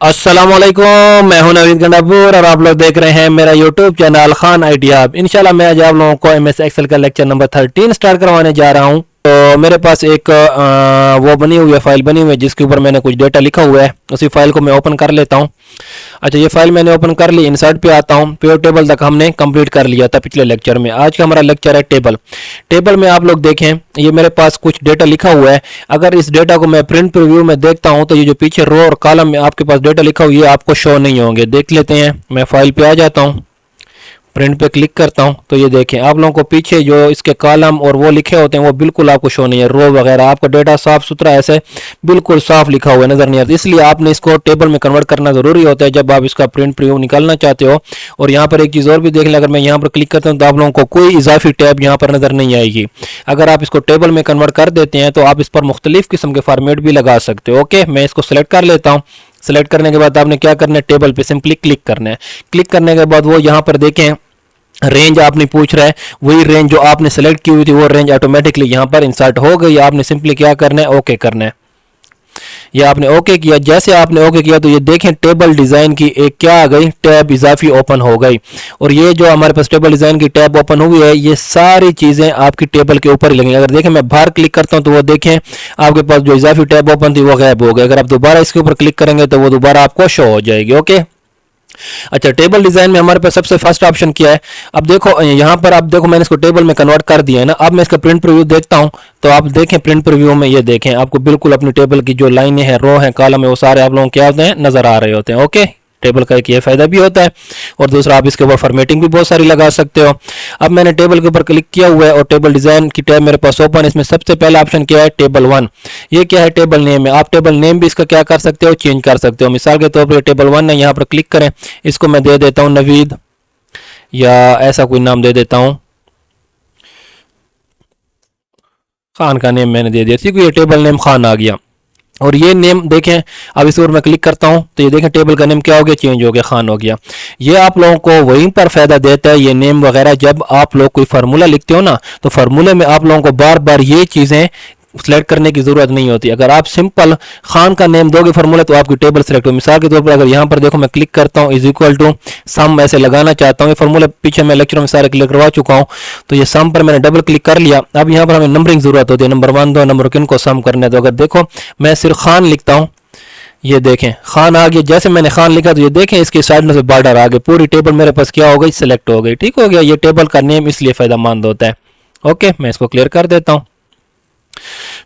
अस्सलामुअलैकुम, मैं हूं नवीद गंडापुर और आप लोग देख रहे हैं मेरा YouTube channel Khan IT hub. इंशाल्लाह मैं आज आप लोगों को एमएस एक्सेल का लेक्चर नंबर 13 स्टार्ट करवाने जा रहा हूं। तो मेरे पास एक वो बनी हुई है, फाइल बनी हुई है जिसके ऊपर मैंने कुछ डेटा लिखा हुआ है। उसी फाइल को मैं ओपन कर लेता हूं। अच्छा, ये फाइल मैंने ओपन कर ली। इंसर्ट पे आता हूं। प्योर टेबल तक हमने कंप्लीट कर लिया था पिछले लेक्चर में। आज का हमारा लेक्चर है टेबल। टेबल में आप लोग देखें, ये मेरे पास कुछ डेटा लिखा हुआ है। अगर इस डेटा को मैं प्रिंट प्रीव्यू में देखता हूं तो ये जो पीछे रो और कॉलम में आपके पास डेटा लिखा हुआ है आपको शो नहीं होंगे। देख लेते हैं। मैं फाइल पे आ जाता हूं, प्रिंट पे क्लिक करता हूं तो ये देखें आप लोगों को पीछे जो इसके कॉलम और वो लिखे होते हैं वो बिल्कुल आपको शो नहीं है। रो वगैरह आपका डेटा साफ सुथरा ऐसे बिल्कुल साफ लिखा हुआ नजर नहीं आता। इसलिए आपने इसको टेबल में कन्वर्ट करना जरूरी होता है जब आप इसका प्रिंट प्रीव्यू निकालना चाहते हो। और यहाँ पर एक चीज और भी देख लें, अगर मैं यहाँ पर क्लिक करता हूँ तो आप लोगों को कोई इजाफी टैब यहाँ पर नजर नहीं आएगी। अगर आप इसको टेबल में कन्वर्ट कर देते हैं तो आप इस पर मुख्तलिफ किस्म के फॉर्मेट भी लगा सकते हो। ओके, मैं इसको सिलेक्ट कर लेता हूँ। सिलेक्ट करने के बाद आपने क्या करना है, टेबल पे सिंपली क्लिक करना है। क्लिक करने के बाद वो यहाँ पर देखें रेंज आपने पूछ रहा है, वही रेंज जो आपने सेलेक्ट की हुई थी वो रेंज ऑटोमेटिकली यहाँ पर इंसर्ट हो गई। आपने सिंपली क्या करना है, ओके करना है। ये आपने ओके किया। जैसे आपने ओके किया तो ये देखें टेबल डिजाइन की एक क्या आ गई, टैब इजाफी ओपन हो गई। और ये जो हमारे पास टेबल डिजाइन की टैब ओपन हुई है ये सारी चीजें आपकी टेबल के ऊपर ही लगेंगी। अगर देखें मैं बाहर क्लिक करता हूं तो वो देखें आपके पास जो इजाफी टैब ओपन थी वो गायब हो गई। अगर आप दोबारा इसके ऊपर क्लिक करेंगे तो वो दोबारा आपको शो हो जाएगी। ओके, अच्छा, टेबल डिजाइन में हमारे पास सबसे फर्स्ट ऑप्शन क्या है। अब देखो यहाँ पर आप देखो मैंने इसको टेबल में कन्वर्ट कर दिया है ना। अब मैं इसका प्रिंट प्रीव्यू देखता हूँ तो आप देखें प्रिंट प्रीव्यू में ये देखें आपको बिल्कुल अपनी टेबल की जो लाइनें हैं, रो हैं, कॉलम है, वो सारे आप लोगों क्या होते हैं, नजर आ रहे होते हैं। ओके, टेबल का एक ये फायदा भी होता है और दूसरा आप इसके ऊपर फॉर्मेटिंग भी बहुत सारी लगा सकते हो। अब मैंने टेबल के ऊपर क्लिक किया हुआ है और टेबल डिजाइन की टैब मेरे पास ओपन। इसमें सबसे पहला ऑप्शन क्या है, टेबल 1। ये क्या है, टेबल नेम है। आप टेबल नेम भी इसका क्या कर सकते हो, चेंज कर सकते हो। मिसाल के तौर पर टेबल 1 है, यहाँ पर क्लिक करें। इसको मैं दे देता हूँ नवीद या ऐसा कोई नाम दे देता हूँ, खान का नेम मैंने दे दिया। ठीक है, ये टेबल नेम खान आ गया। और ये नेम देखें, अब इस पर मैं क्लिक करता हूं तो ये देखें टेबल का नेम क्या हो गया, चेंज हो गया, खान हो गया। ये आप लोगों को वहीं पर फायदा देता है ये नेम वगैरह। जब आप लोग कोई फार्मूला लिखते हो ना तो फार्मूले में आप लोगों को बार बार ये चीजें सिलेक्ट करने की जरूरत नहीं होती। अगर आप सिंपल खान का नेम दोगे फार्मूला तो आपकी टेबल सिलेक्ट हो। मिसाल के तौर पर अगर यहाँ पर देखो मैं क्लिक करता हूँ, इज इक्वल टू सम ऐसे लगाना चाहता हूँ। ये फार्मूला पीछे मैं लेक्चर में सारे क्लिक करवा चुका हूँ। तो ये सम पर मैंने डबल क्लिक कर लिया। अब यहाँ पर हमें नंबरिंग जरूरत होती है, नंबर 1 2 नंबर किन को सम करने। तो अगर देखो मैं सिर्फ खान लिखता हूँ, ये देखें खान आ गया। जैसे मैंने खान लिखा तो ये देखें इसके साइड में से बॉर्डर आ गए, पूरी टेबल मेरे पास क्या हो गई, सिलेक्ट हो गई। ठीक हो गया, ये टेबल का नेम इसलिए फायदेमंद होता है। ओके, मैं इसको क्लियर कर देता हूँ।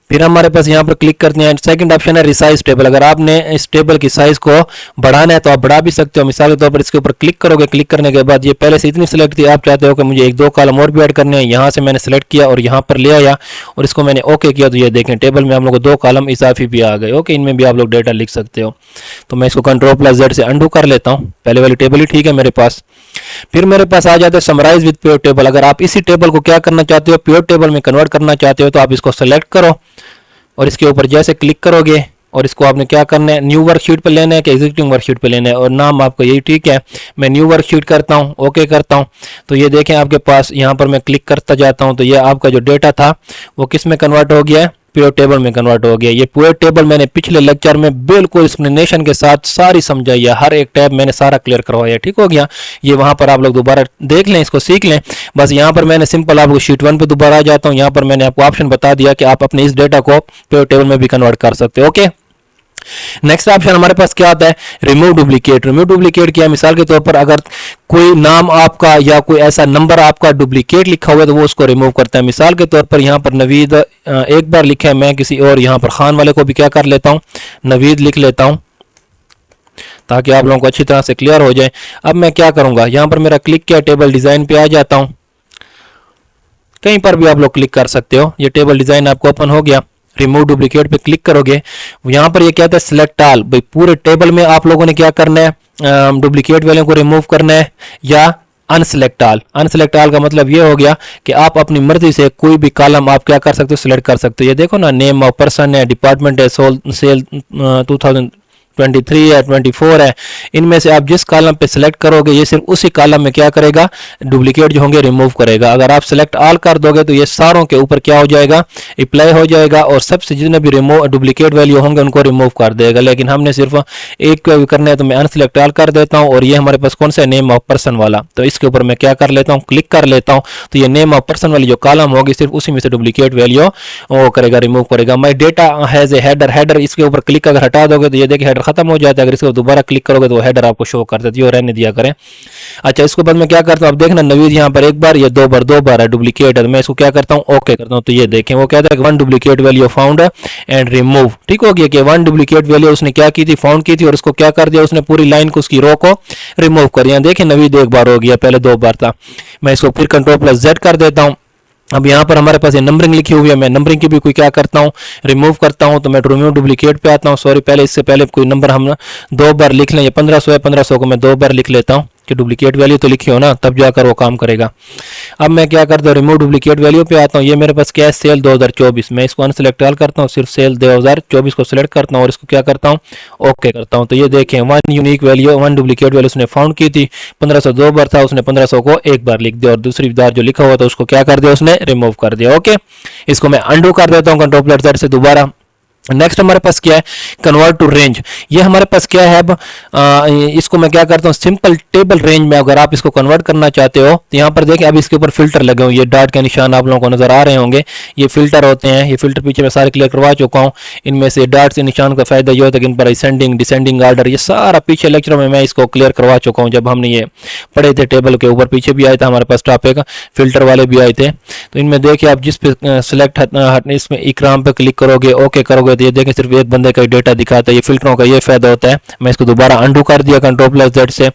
फिर हमारे पास यहाँ पर क्लिक करते हैं, सेकंड ऑप्शन है रिसाइज टेबल। अगर आपने इस टेबल की साइज को बढ़ाना है तो आप बढ़ा भी सकते हो। मिसाल के तौर पर इसके ऊपर क्लिक करोगे, क्लिक करने के बाद ये पहले से इतनी सिलेक्ट थी, आप चाहते हो कि मुझे 1 2 कॉलम और भी ऐड करने हैं। यहाँ से मैंने सेलेक्ट किया और यहाँ पर ले आया और इसको मैंने ओके किया तो ये देखें टेबल में हम लोग को 2 कॉलम इजाफी भी आ गए। ओके, इनमें भी आप लोग डेटा लिख सकते हो। तो मैं इसको Ctrl+Z से अंडू कर लेता हूँ। पहले वाली टेबल ही ठीक है मेरे पास। फिर मेरे पास आ जाता है समराइज विद प्योर टेबल। अगर आप इसी टेबल को क्या करना चाहते हो, प्योर टेबल में कन्वर्ट करना चाहते हो तो आप इसको सेलेक्ट करो और इसके ऊपर जैसे क्लिक करोगे और इसको आपने क्या करना है, न्यू वर्कशीट पे लेना है कि एग्जिस्टिंग वर्कशीट पे लेना है। और नाम आपका यही ठीक है, मैं न्यू वर्कशीट करता हूँ, ओके करता हूँ। तो ये देखें आपके पास यहाँ पर मैं क्लिक करता जाता हूँ तो ये आपका जो डेटा था वो किस में कन्वर्ट हो गया है, प्योर टेबल में कन्वर्ट हो गया। ये प्योर टेबल मैंने पिछले लेक्चर में बिल्कुल एक्सप्लेनेशन के साथ सारी समझाई है, हर एक टैब मैंने सारा क्लियर करवाया। ठीक हो गया, ये वहां पर आप लोग दोबारा देख लें, इसको सीख लें। बस यहाँ पर मैंने सिंपल आपको शीट 1 पे दोबारा आ जाता हूँ। यहाँ पर मैंने आपको ऑप्शन बता दिया कि आप अपने इस डेटा को प्योर टेबल में भी कन्वर्ट कर सकते हो। ओके, नेक्स्ट ऑप्शन हमारे पास क्या आता है, रिमूव डुप्लीकेट। रिमूव डुप्लीकेट क्या, मिसाल के तौर पर अगर कोई नाम आपका या कोई ऐसा नंबर आपका डुप्लीकेट लिखा हुआ है तो वो उसको रिमूव करता है। मिसाल के तौर पर यहाँ पर नवीद एक बार लिखा है, मैं किसी और यहाँ पर खान वाले को भी क्या कर लेता हूँ, नवीद लिख लेता हूँ ताकि आप लोगों को अच्छी तरह से क्लियर हो जाए। अब मैं क्या करूंगा, यहाँ पर मेरा क्लिक किया, टेबल डिजाइन पे आ जाता हूँ। कहीं पर भी आप लोग क्लिक कर सकते हो, ये टेबल डिजाइन आपको ओपन हो गया। रिमूव डुप्लीकेट पे क्लिक करोगे, यहाँ पर ये क्या था, सिलेक्ट ऑल। भाई पूरे टेबल में आप लोगों ने क्या करना है, डुप्लीकेट वाले को रिमूव करना है या अनसिलेक्ट ऑल। अनसिलेक्ट ऑल का मतलब ये हो गया कि आप अपनी मर्जी से कोई भी कॉलम आप क्या कर सकते हो, सिलेक्ट कर सकते हो। ये देखो ना, नेम ऑफ पर्सन है, डिपार्टमेंट है, सेल 23 है, 24 है, इनमें से आप जिस कॉलम पे सिलेक्ट करोगे ये सिर्फ उसी कॉलम में क्या करेगा, डुप्लीकेट जो होंगे रिमूव करेगा। अगर आप सिलेक्ट ऑल कर दोगे तो ये सारों के ऊपर क्या हो जाएगा, अप्लाई हो जाएगा और सबसे जितने भी रिमूव डुप्लीकेट वैल्यू होंगे उनको रिमूव कर देगा। लेकिन हमने सिर्फ एक करना है तो मैं अनसिलेक्ट ऑल कर देता हूँ और ये हमारे पास कौन सा है, नेम ऑफ पर्सन वाला, तो इसके ऊपर मैं क्या कर लेता हूँ, क्लिक कर लेता हूँ। तो ये नेम ऑफ पर्सन वाली जो कॉलम होगी सिर्फ उसी में से डुप्लीकेट वैल्यू वो करेगा, रिमूव करेगा। My data has a header, header इसके ऊपर क्लिक अगर हटा दोगे तो ये देखिए हेडर खत्म हो जाता है। अगर इसको दोबारा क्लिक करोगे तो हेडर आपको शो कर देती है, रहने दिया करें। अच्छा, इसके बाद मैं क्या करता हूँ, अब देखना नवीद यहाँ पर एक बार, ये दो बार है डुप्लीकेट है, तो मैं इसको क्या करता हूँ, ओके करता हूँ। तो ये देखें वो कहता है one duplicate value found and remove. ठीक हो गया कि वन डुप्लीकेट वैल्यू उसने क्या की थी, फाउंड की थी, और उसको क्या कर दिया उसने, पूरी लाइन को उसकी रो को रिमूव कर दिया। देखें नवीद एक बार हो गया, पहले दो बार था। मैं इसको फिर कंट्रोल+Z कर देता हूँ। अब यहाँ पर हमारे पास ये नंबरिंग लिखी हुई है, मैं नंबरिंग की भी कोई क्या करता हूँ, रिमूव करता हूँ। तो मैं रिमूव डुप्लीकेट पे आता हूँ, सॉरी पहले इससे पहले कोई नंबर हम दो बार लिख लें। ये 1500 है, 1500 को मैं दो बार लिख लेता हूँ कि डुप्लीकेट वैल्यू तो लिखी हो ना, तब जाकर वो काम करेगा। अब मैं क्या करता हूँ, रिमूव डुप्लीकेट वैल्यू पे आता हूँ। ये मेरे पास क्या है, सेल 2024, मैं इसको अनसिलेक्ट ऑल करता हूँ, सिर्फ सेल 2024 को सिलेक्ट करता हूँ और इसको क्या करता हूँ, ओके करता हूँ। तो ये देखें one unique value, one duplicate value उसने फाउंड की थी, 1500 दो बार था, उसने 1500 को एक बार लिख दिया और दूसरी बार जो लिखा हुआ था उसको क्या कर दिया, उसने रिमूव कर दिया। ओके, इसको मैं अंडू कर देता हूँ कंट्रोल+Z से दोबारा। नेक्स्ट हमारे पास क्या है, कन्वर्ट टू रेंज। ये हमारे पास क्या है, अब इसको मैं क्या करता हूँ, सिंपल टेबल रेंज में अगर आप इसको कन्वर्ट करना चाहते हो तो यहाँ पर देखें अब इसके ऊपर फिल्टर लगे हुए, ये डॉट के निशान आप लोगों को नजर आ रहे होंगे, ये फिल्टर होते हैं। ये फिल्टर पीछे मैं सारे क्लियर करवा चुका हूँ। इनमें से डॉट के निशान का फायदा ये होता है कि इन पर असेंडिंग डिसेंडिंग ऑर्डर, ये सारा पीछे लेक्चर में मैं इसको क्लियर करवा चुका हूँ। जब हमने ये पढ़े थे टेबल के ऊपर, पीछे भी आया था हमारे पास टॉपिक, फिल्टर वाले भी आए थे। तो इनमें देखिए आप जिस पे सिलेक्ट इसमें इकराम पे क्लिक करोगे, ओके करोगे, तो ये देखें सिर्फ एक बंदे का डेटा दिखाता है। ये फिल्टरों का ये फायदा होता है। मैं इसको दोबारा अंडू कर दिया कंट्रोल+Z से।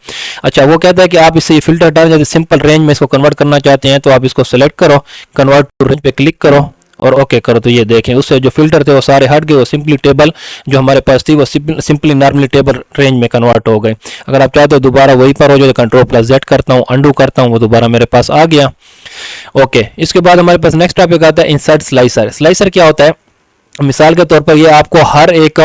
अच्छा, वो कहता है कि आप इससे ये फिल्टर हटा जाते सिंपल रेंज में इसको कन्वर्ट करना चाहते हैं तो आप इसको सेलेक्ट करो, कन्वर्ट टू रेंज पे क्लिक करो और ओके करो। तो ये देखें उससे जो फिल्टर थे वो सारे हट गए, वो सिंपली टेबल जो हमारे पास थी वो सिंपली नॉर्मली टेबल रेंज में कन्वर्ट हो गए। अगर आप चाहते हो दोबारा वही पर हो जाए, कंट्रोल+Z करता हूँ, अंडू करता हूँ, वो दोबारा मेरे पास आ गया। ओके, इसके बाद हमारे पास नेक्स्ट टॉपिक आता है इंसर्ट स्लाइसर। स्लाइसर क्या होता है, मिसाल के तौर पर ये आपको हर एक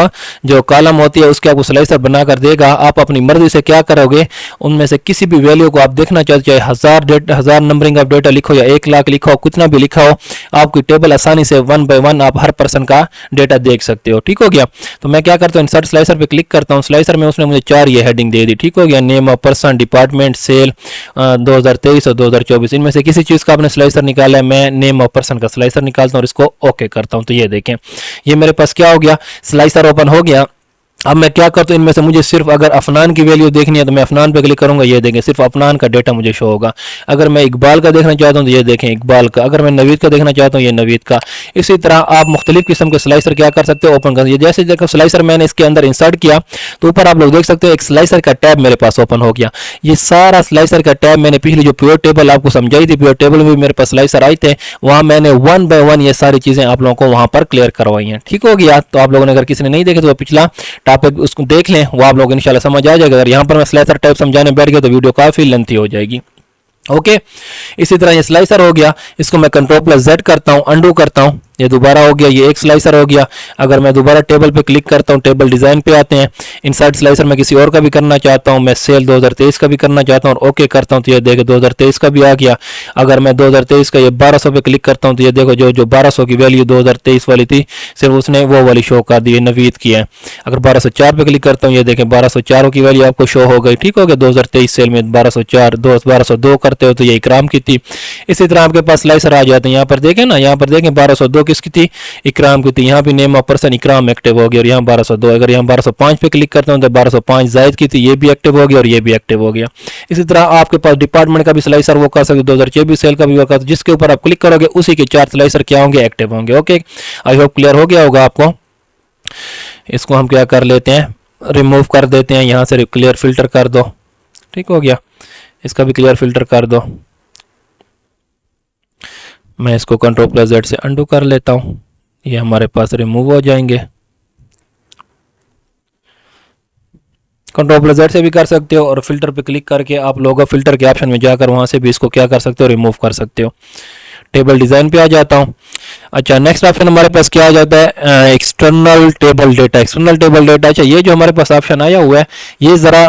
जो कॉलम होती है उसके आपको स्लाइसर बनाकर देगा। आप अपनी मर्जी से क्या करोगे, उनमें से किसी भी वैल्यू को आप देखना चाहते, चाहे 1000 नंबरिंग ऑफ डेटा लिखो या 1 लाख लिखो, कितना भी लिखा हो, आपकी टेबल आसानी से 1 बाय 1 आप हर पर्सन का डेटा देख सकते हो। ठीक हो गया। तो मैं क्या करता हूँ, इंसर्ट स्लाइसर पे क्लिक करता हूँ। स्लाइसर में उसने मुझे 4 ये हेडिंग दे दी। ठीक हो गया, name of person, department, sale 2023 और 2024, इनमें से किसी चीज का आपने स्लाइसर निकाला है। मैं नेम ऑफ पर्सन का स्लाइसर निकालता हूँ और इसको ओके करता हूँ। तो ये देखें ये मेरे पास क्या हो गया, स्लाइसर ओपन हो गया। अब मैं क्या करता हूँ, इनमें से मुझे सिर्फ अगर अफनान की वैल्यू देखनी है तो मैं अफनान पे क्लिक करूंगा, ये देखें सिर्फ अफनान का डेटा मुझे शो होगा। अगर मैं इकबाल का देखना चाहता हूँ तो ये देखें इकबाल का। अगर मैं नवीद का देखना चाहता हूँ ये नवीद का। इसी तरह आप मुख्तलिफ किस्म के स्लाइसर क्या कर सकते हो, ओपन कर। ये जैसे देखो स्लाइसर मैंने इसके अंदर इंसर्ट किया तो ऊपर आप लोग देख सकते हो एक स्लाइसर का टैब मेरे पास ओपन हो गया। ये सारा स्लाइसर का टैब मैंने पिछली जो प्योर टेबल आपको समझाई थी, प्योर टेबल में भी मेरे पास स्लाइसर आए थे, वहां मैंने 1 बाय 1 ये सारी चीजें आप लोगों को वहां पर क्लियर करवाई हैं। ठीक हो गया। तो आप लोगों ने अगर किसी ने नहीं देखे तो पिछला टॉपिक उसको देख लें, वो आप लोग इंशाल्लाह समझ आ जाएगा। अगर यहाँ पर मैं स्लाइसर टाइप समझाने बैठ गया तो वीडियो काफी लेंथी हो जाएगी। ओके, इसी तरह ये स्लाइसर हो गया, इसको मैं कंट्रोल+Z करता हूँ, अंडू करता हूँ, ये दोबारा हो गया, ये एक स्लाइसर हो गया। अगर मैं दोबारा टेबल पे क्लिक करता हूँ, टेबल डिजाइन पे आते हैं, इंसर्ट स्लाइसर में किसी और का भी करना चाहता हूँ, मैं सेल 2023 का भी करना चाहता हूँ और ओके करता हूँ तो ये देखो 2023 का भी आ गया। अगर मैं 2023 का ये 1200 पे क्लिक करता हूँ तो ये देखो जो 1200 की वैल्यू 2023 वाली थी सिर्फ उसने वो वाली शो कर दी, नवीद की है। अगर 1204 पे क्लिक करता हूँ ये देखें 1204 की वैल्यू आपको शो हो गई। ठीक हो गया, 2023 सेल में 1204, 1202 करते हो तो ये इकराम की थी। इसी तरह आपके पास स्लाइसर आ जाते हैं। यहाँ पर देखें ना, यहाँ पर देखें 1202 किसकी थी, इकराम की थी। यहाँ भी name of person Ikram active हो गया और यहाँ 1202। अगर यहाँ 1205 पे क्लिक करता हूँ तो 1205 जायद की थी, ये भी एक्टिव हो गया और ये भी एक्टिव हो गया। इसी तरह आपके पास डिपार्टमेंट का भी स्लाइसर वो कर सकते, 2024 सेल का भी वो कर सकते, जिसके ऊपर आप क्लिक करोगे उसी के 4 स्लाइसर क्या होंगे, एक्टिव होंगे। ओके, आई होप क्लियर हो गया होगा आपको। इसको हम क्या कर लेते हैं, रिमूव कर देते हैं, यहाँ से क्लियर फिल्टर कर दो। ठीक हो गया, इसका भी क्लियर फिल्टर कर दो। मैं इसको कंट्रोल+Z से अंडू कर लेता हूँ, ये हमारे पास रिमूव हो जाएंगे। कंट्रोल+Z से भी कर सकते हो और फिल्टर पे क्लिक करके आप लोग फिल्टर के ऑप्शन में जाकर वहां से भी इसको क्या कर सकते हो, रिमूव कर सकते हो। टेबल डिजाइन पे आ जाता हूँ। अच्छा, नेक्स्ट ऑप्शन हमारे पास क्या आ जाता है, external table data. External table data, अच्छा ये जो हमारे पास ऑप्शन आया हुआ है ये ज़रा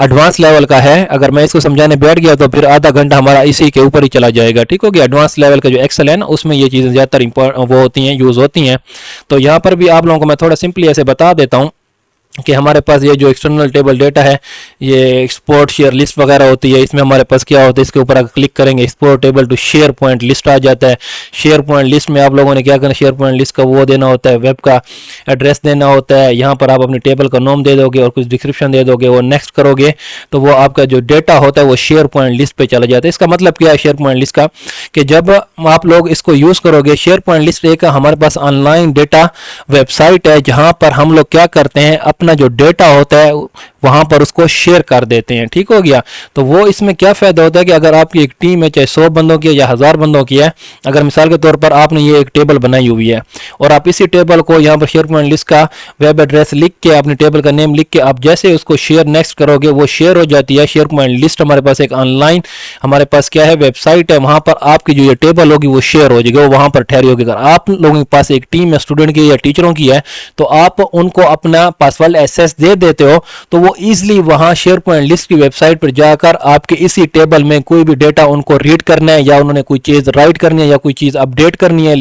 एडवांस लेवल का है। अगर मैं इसको समझाने बैठ गया तो फिर आधा घंटा हमारा इसी के ऊपर ही चला जाएगा। ठीक हो गया। एडवांस लेवल का जो एक्सेल है ना उसमें ये चीज़ें ज़्यादातर वो होती हैं, यूज़ होती हैं। तो यहाँ पर भी आप लोगों को मैं थोड़ा सिंपली ऐसे बता देता हूँ कि हमारे पास ये जो एक्सटर्नल टेबल डेटा है, ये एक्सपोर्ट शेयर लिस्ट वगैरह होती है। इसमें हमारे पास क्या होता है, इसके ऊपर अगर क्लिक करेंगे export table to SharePoint list आ जाता है। शेयर पॉइंट लिस्ट में आप लोगों ने क्या करना, शेयर पॉइंट लिस्ट का वो देना होता है, वेब का एड्रेस देना होता है। यहाँ पर आप अपनी टेबल का नाम दे दोगे और कुछ डिस्क्रिप्शन दे दोगे, वो नेक्स्ट करोगे तो वो आपका जो डेटा होता है वो शेयर पॉइंट लिस्ट पे चला जाता है। इसका मतलब क्या है शेयर पॉइंट लिस्ट का, कि जब आप लोग इसको यूज़ करोगे, शेयर पॉइंट लिस्ट एक हमारे पास ऑनलाइन डेटा वेबसाइट है जहाँ पर हम लोग क्या करते हैं, अपना जो डेटा होता है वहां पर उसको शेयर कर देते हैं। ठीक हो गया। तो वो इसमें क्या फायदा होता है कि अगर आपकी एक टीम है, चाहे 100 बंदों की है या 1000 बंदों की है, अगर मिसाल के तौर पर आपने ये एक टेबल बनाई हुई है और आप इसी टेबल को यहाँ पर शेयर पॉइंट लिस्ट का वेब एड्रेस लिख के, अपनी टेबल का नेम लिख के आप जैसे उसको शेयर नेक्स्ट करोगे वो शेयर हो जाती है। शेयर पॉइंट लिस्ट हमारे पास एक ऑनलाइन हमारे पास क्या है, वेबसाइट है, वहां पर आपकी जो ये टेबल होगी वो शेयर हो जाएगी, वो वहां पर ठहरी होगी। अगर आप लोगों के पास एक टीम है स्टूडेंट की या टीचरों की है तो आप उनको अपना पासवर्ड एक्सेस दे देते हो, तो वो इजीली वहां शेयर पॉइंट लिस्ट की वेबसाइट पर जाकर आपके इसी टेबल में कोई भी डेटा उनको रीड करना है या उन्होंने कोई चीज राइट करनी है या कोई चीज अपडेट करनी है,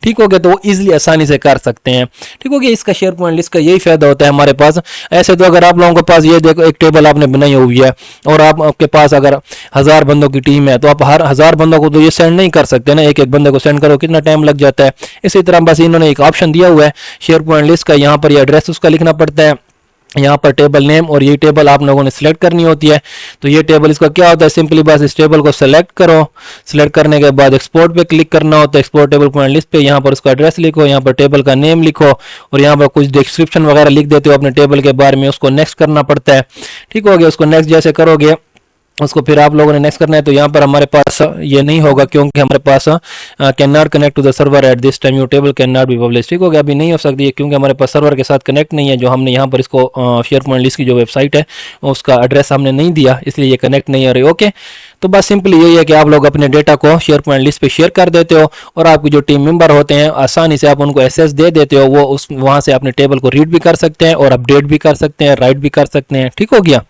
ठीक हो गया, तो वो इजीली आसानी से कर सकते हैं। ठीक हो गया। इसका शेयर पॉइंट लिस्ट का यही फायदा होता है हमारे पास। ऐसे तो अगर आप लोगों के पास ये देखो एक टेबल आपने बनाई हुई है और आपके पास अगर 1000 बंदों की टीम है तो आप हर 1000 बंदों को तो ये सेंड नहीं कर सकते ना, एक एक बंदे को सेंड करो कितना टाइम लग जाता है। इसी तरह बस इन्होंने एक ऑप्शन दिया हुआ है शेयर पॉइंट लिस्ट का, यहाँ पर ये एड्रेस उसका लिखना पड़ता है, यहाँ पर टेबल नेम, और ये टेबल आप लोगों ने सिलेक्ट करनी होती है। तो ये टेबल इसका क्या होता है, सिंपली बस इस टेबल को सिलेक्ट करो, सिलेक्ट करने के बाद एक्सपोर्ट पे क्लिक करना होता है, एक्सपोर्ट टेबल पॉइंट लिस्ट पे, यहाँ पर उसका एड्रेस लिखो, यहाँ पर टेबल का नेम लिखो और यहाँ पर कुछ डिस्क्रिप्शन वगैरह लिख देते हो अपने टेबल के बारे में, उसको नेक्स्ट करना पड़ता है। ठीक हो गया। उसको नेक्स्ट जैसे करोगे उसको फिर आप लोगों ने नेक्स्ट करना है, तो यहाँ पर हमारे पास ये नहीं होगा क्योंकि हमारे पास can not connect to the server at this time, your table can not be publish. ठीक हो गया। अभी नहीं हो सकती है क्योंकि हमारे पास सर्वर के साथ कनेक्ट नहीं है, जो हमने यहाँ पर इसको शेयर पॉइंट लिस्ट की जो वेबसाइट है उसका एड्रेस हमने नहीं दिया, इसलिए ये कनेक्ट नहीं हो रही। ओके, तो बस सिंपली यही है कि आप लोग अपने डेटा को शेयर पॉइंट लिस्ट पे शेयर कर देते हो और आपके जो टीम मेंबर होते हैं आसानी से आप उनको एक्सेस दे देते हो, वो उस वहाँ से अपने टेबल को रीड भी कर सकते हैं और अपडेट भी कर सकते हैं, राइट भी कर सकते हैं। ठीक हो गया।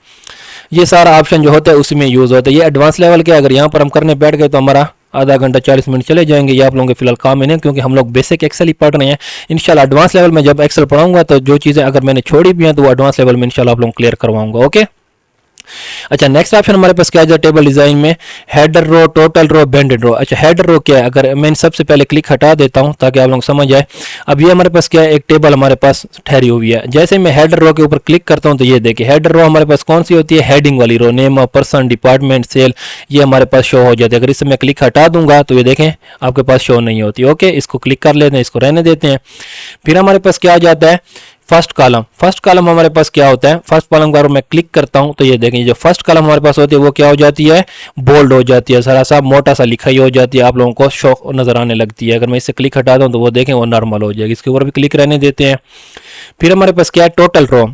ये सारा ऑप्शन जो होता है उसी में यूज होता है। ये एडवांस लेवल के अगर यहाँ पर हम करने बैठ गए तो हमारा आधा घंटा 40 मिनट चले जाएंगे। ये आप लोगों के फिलहाल काम में नहीं, क्योंकि हम लोग बेसिक एक्सेल ही पढ़ रहे हैं। इंशाल्लाह एडवांस लेवल में जब एक्सेल पढ़ाऊंगा तो जो चीज़ें अगर मैंने छोड़ी भी हैं तो वो एडवांस लेवल में इंशाल्लाह आप लोग क्लियर करवाऊंगा। ओके। अच्छा, नेक्स्ट ऑप्शन हमारे पास क्या है टेबल डिजाइन में, header row, total row, banded row. अच्छा, हेडर रो क्या है, अगर मैं सबसे पहले क्लिक हटा देता हूं ताकि आप लोग समझ जाए। अब ये हमारे पास क्या है, एक टेबल हमारे पास ठहरी हुई है। जैसे मैं हेडर रो के ऊपर क्लिक करता हूं तो ये देखिए हेडर रो हमारे पास कौन सी होती है, हेडिंग वाली row, name of person, department, sale, ये हमारे पास शो हो जाती है। अगर इससे मैं क्लिक हटा दूंगा तो ये देखें आपके पास शो नहीं होती। ओके, इसको क्लिक कर लेते हैं, इसको रहने देते हैं। फिर हमारे पास क्या आ जाता है, फर्स्ट कॉलम। फर्स्ट कॉलम हमारे पास क्या होता है, फर्स्ट कॉलम का मैं क्लिक करता हूं तो ये देखें जो फर्स्ट कॉलम हमारे पास होती है वो क्या हो जाती है, बोल्ड हो जाती है, सारा सा मोटा सा लिखाई हो जाती है, आप लोगों को शो नजर आने लगती है। अगर मैं इससे क्लिक हटा दूं तो वो देखें वो नॉर्मल हो जाएगी। इसके ऊपर भी क्लिक रहने देते हैं। फिर हमारे पास क्या है, टोटल रो।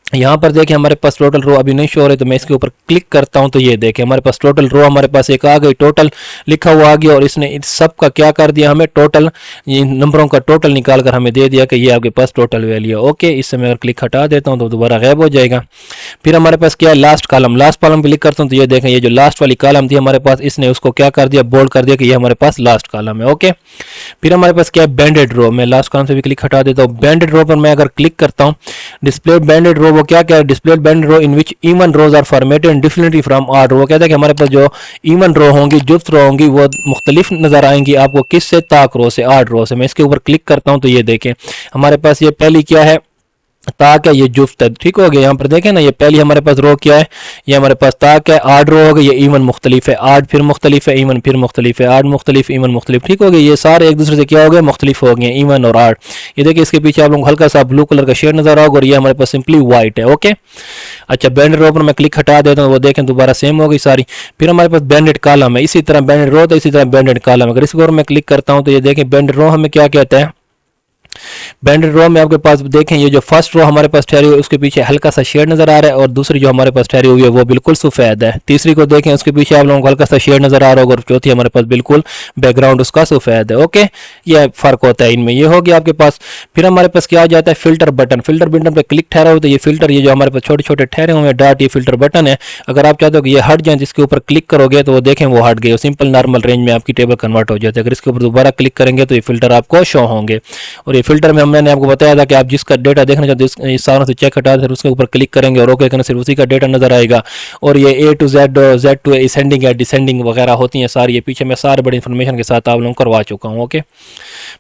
यहाँ पर देखें हमारे पास टोटल रो अभी नहीं शो हो रही, तो मैं इसके ऊपर क्लिक करता हूं तो ये देखें हमारे पास टोटल रो हमारे पास एक आ गई, टोटल लिखा हुआ आ गया और इसने इस सब का क्या कर दिया, हमें टोटल नंबरों का टोटल निकाल कर हमें दे दिया कि ये आपके पास टोटल वैल्यू है। ओके, इससे मैं अगर क्लिक हटा देता हूं तो दोबारा गायब हो जाएगा। फिर हमारे पास क्या है, last column. Last column click करता हूँ तो ये देखें ये जो लास्ट वाली कॉलम थी हमारे पास, इसने उसको क्या कर दिया, बोल्ड कर दिया कि ये हमारे पास लास्ट कॉलम है। ओके, फिर हमारे पास क्या है, बैंडेड रो। मैं लास्ट कॉलम से भी क्लिक हटा देता हूँ। बैंडेड रो पर मैं अगर क्लिक करता हूँ, डिस्प्ले बैंडेड रो, वो क्या है, display banded row in which even rows are formatted differently from odd row. वो कहता है कि हमारे पास जो इवन रो होंगी, जुफ्त रो होंगी, वो मुख्तलिफ नजर आएंगी आपको, किस से, ताक रो से, ऑड रो से। मैं इसके ऊपर क्लिक करता हूं तो ये देखें हमारे पास ये पहली क्या है, ताक है, ये जुफ्त है। ठीक हो गया। यहाँ पर देखें ना, ये पहली हमारे पास रो क्या है, ये हमारे पास ताक है, आड रो हो गई, ये इवन मुख्तलिफ है, आड फिर मुख्तलिफ है, इवन फिर मुख्तलिफ है, आड मुख्तलिफ, इवन मुख्तलिफ। ठीक हो गया। ये सारे एक दूसरे से क्या हो गए, मुख्तलिफ हो गए, इवन और आड। ये देखिए इसके पीछे आप लोग हल्का सा ब्लू कलर का शेड नजर आओगे और ये हमारे पास सिंपली व्हाइट है। ओके, अच्छा, बैंडेड रो पर मैं क्लिक हटा देता हूँ, वो देखें दोबारा सेम हो गई सारी। फिर हमारे पास बैंडेड कॉलम है, इसी तरह बैंडेड रो तो इसी तरह बैंडेड कॉलम। अगर इसके ऊपर मैं क्लिक करता हूँ तो ये देखें बैंडेड रो हमें क्या कहता है, बैंडेड रो में आपके पास देखें ये जो फर्स्ट रो हमारे पास ठहरी हुई है उसके पीछे हल्का सा शेड नजर आ रहा है, और दूसरी जो हमारे पास ठहरी हुई है वो बिल्कुल सफेद है। तीसरी को देखें उसके पीछे आप लोगों को हल्का सा शेड नजर आ रहा होगा, और चौथी हमारे पास बिल्कुल बैकग्राउंड उसका सफेद है। ओके, ये फर्क होता है इनमें। ये हो गया आपके पास। फिर हमारे पास क्या आ जाता है, फिल्टर बटन। फिल्टर बटन पे क्लिक ठहरा होता है, ये फिल्टर, ये जो हमारे पास छोटे छोटे ठहरे हुए हैं डॉट, ये फिल्टर बटन है। अगर आप चाहते हो कि ये हट जाए, जिसके ऊपर क्लिक करोगे तो वो देखें वो हट गए, सिंपल नॉर्मल रेंज में आपकी टेबल कन्वर्ट हो जाती है। अगर इसके ऊपर दोबारा क्लिक करेंगे तो ये फिल्टर आपको शो होंगे। और ये फिल्टर में मैंने आपको बताया था कि आप जिसका डेटा देखना चाहते हो इस सारों से चेक हटा फिर उसके ऊपर क्लिक करेंगे और ओके करेंगे, सिर्फ उसी का डेटा नजर आएगा। और ये A to Z, Z to ascending या डिसेंडिंग वगैरह होती हैं सारी, ये पीछे मैं सारे बड़ी इन्फॉर्मेशन के साथ आप लोगों को करवा चुका हूँ। ओके,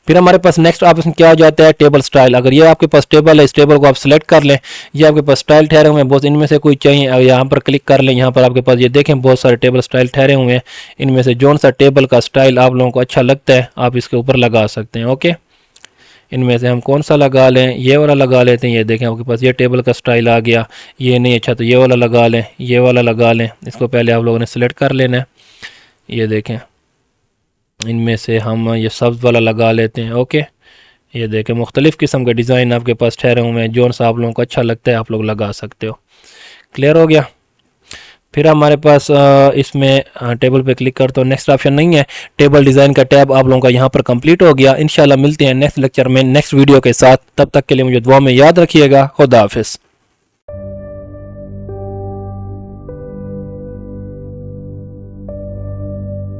फिर हमारे पास नेक्स्ट ऑप्शन क्या हो जाता है, टेबल स्टाइल। अगर ये आपके पास टेबल है, इस टेबल को आप सिलेक्ट कर लें। ये आपके पास स्टाइल ठहरे हुए हैं बहुत, इनमें से कोई चाहिए यहाँ पर क्लिक कर लें। यहाँ पर आपके पास ये देखें बहुत सारे टेबल स्टाइल ठहरे हुए हैं, इनमें से जो सा टेबल का स्टाइल आप लोगों को अच्छा लगता है आप इसके ऊपर लगा सकते हैं। ओके, इनमें से हम कौन सा लगा लें, ये वाला लगा लेते हैं। ये देखें आपके पास ये टेबल का स्टाइल आ गया। ये नहीं अच्छा तो ये वाला लगा लें, ये वाला लगा लें। इसको पहले आप लोगों ने सिलेक्ट कर लेना है। ये देखें इनमें से हम ये सब्ज़ वाला लगा लेते हैं। ओके, ये देखें मुख्तलिफ़ किस्म के डिज़ाइन आपके पास ठहरे हुए हैं, जो सा आप लोगों को अच्छा लगता है आप लोग लगा सकते हो। क्लियर हो गया। फिर हमारे पास इसमें टेबल पे क्लिक करते हो, नेक्स्ट ऑप्शन नहीं है, टेबल डिज़ाइन का टैब आप लोगों का यहाँ पर कंप्लीट हो गया। इंशाल्लाह मिलते हैं नेक्स्ट लेक्चर में नेक्स्ट वीडियो के साथ, तब तक के लिए मुझे दुआ में याद रखिएगा। खुदा हाफिज़।